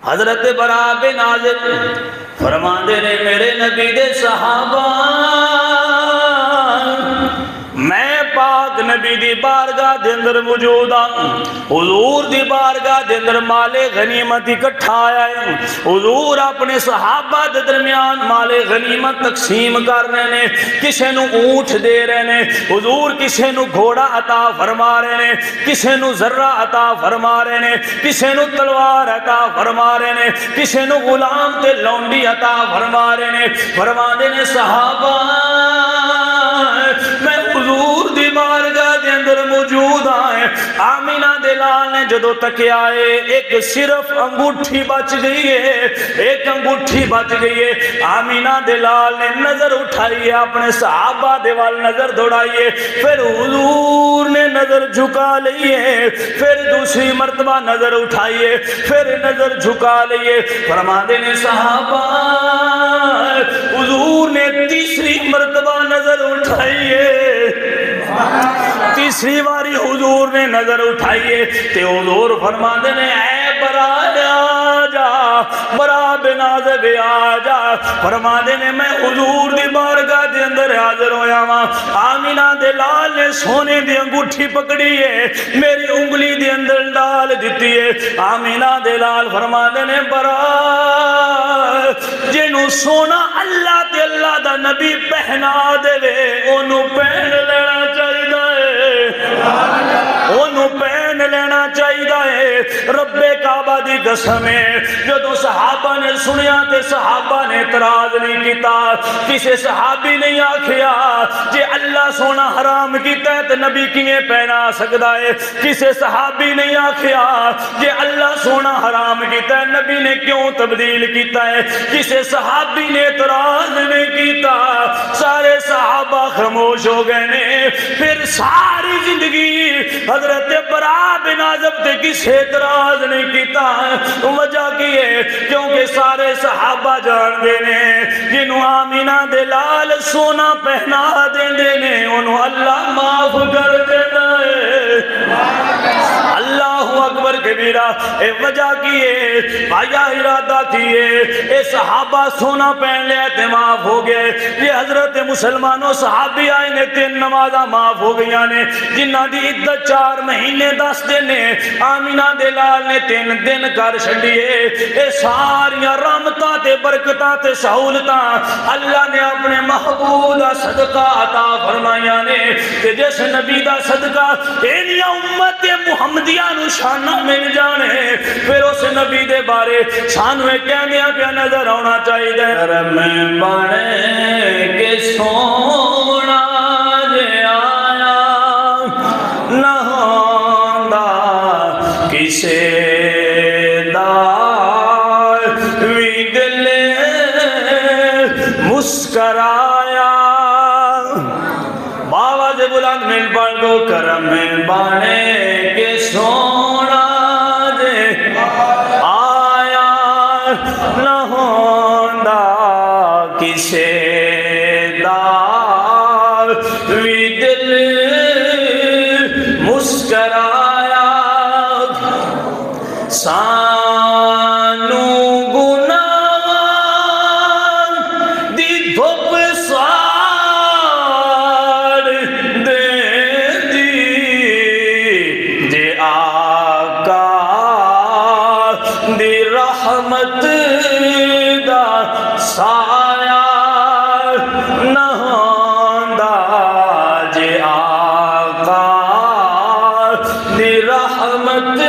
حضرت برا بن عازب فرماندے نے میرے نبی دے صحابہ میں پاک نبی دی بارگاہ دے اندر موجود ہاں، حضور دی بارگاہ دے اندر مال غنیمت اکٹھا آیا ہے، حضور اپنے صحابہ دے درمیان مال غنیمت تقسیم کر رہے نے، کسے نو اونٹ دے رہے نے، حضور کسے نو گھوڑا عطا فرما رہے نے، کسے نو ذرہ عطا فرما رہے نے، کسے نو تلوار عطا فرما رہے نے، کسے نو غلام تے لونڈی عطا فرما رہے نے۔ فرما دے نے صحابہ میں حضور دی بارگاہ دے اندر موجود آئے، آمینہ دے لال نے جدو تک آئے ایک صرف انگوٹھی بچ گئی ہے، ایک انگوٹھی بچ گئی ہے۔ آمینہ دے لال نے نظر اٹھائیے، اپنے صحابہ دے وال نظر دوڑائیے، پھر حضور نے نظر جھکا لئیے، پھر دوسری مرتبہ نظر اٹھائیے، پھر نظر جھکا لئیے۔ فرماندے نے صحابہ حضور نے تیسری مرتبہ نظر اٹھائیے، تیسری باری حضور نے نظر اٹھائیے تے حضور فرماندے نے اے برا آجا، برا بن عازب آجا۔ فرماندے نے میں حضور دی بارگاہ دے اندر حاضر ہویا ہاں، آمینہ دے لال نے سونے دی انگوٹھی پکڑی ہے، میری انگلی دے اندر ڈال دیتی ہے۔ آمینہ دے لال فرماندے نے برا جنوں سونا اللہ تے اللہ دا نبی پہنا دے انہوں پہن لینا چاہیے، انہوں پہن لینا چاہیے۔ رب کعبہ دی قسم ہے جدو صحابہ نے سنیا تے صحابہ نے اعتراض نہیں کیتا، کسی صحابی نہیں آکھیا جے اللہ سونا حرام کیتا ہے تے نبی کیے پہنا سکتا ہے، کسی صحابی نہیں آکھیا جے اللہ سونا حرام کیتا ہے نبی نے کیوں تبدیل کیتا ہے، کسی صحابی نے اعتراض نہیں کیتا، سارے صحابہ خاموش ہو گئے نے۔ پھر ساری زندگی حضرت برا بن عازب تے کسی اعتراض نہیں کیتا، وجہ کی ہے کیونکہ سارے صحابہ جان دے نے جنہوں آمینہ دے لال سونا پہنا دے نے انہوں اللہ معاف کر دینا ہے۔ اللہ اکبر کبیرہ۔ اے وجہ کی ہے آیا ارادہ کیے اے صحابہ سونا پہن لیا تے معاف ہو گئے، یہ حضرت مسلمانوں صحابی آئے نے 3 نمازہ معاف ہو گیا نے، جنہ دی عدت 4 مہینے 10 دن ہے، آمینہ دے لال نے 3 دن کر چھڑیے۔ اے ساریاں رحمتاں تے برکتاں تے سہولتاں اللہ نے اپنے محبوب دا صدقہ عطا فرمایا نے، کہ جس نبی دا صدقہ اینی امت محمدیہ نو شانہ مل جانے، پھر اس نبی دے بارے سانوے کہنیاں پہ نظر آنا چاہیے۔ رب بنے کے سونا جے آیا نہ ہوندا کسے دار وی دل مسکرایا۔ باواز بلند مل پڑھ گو کرم بانے کے سونا جے آیا نہ ہوندا کسے دار وی دل مسکرایا۔ سانو گناہ دی دھوپ ساڑ دے دی، جے آقا دی رحمت دا سایہ نہ ہوندا، جے آقا دی رحمت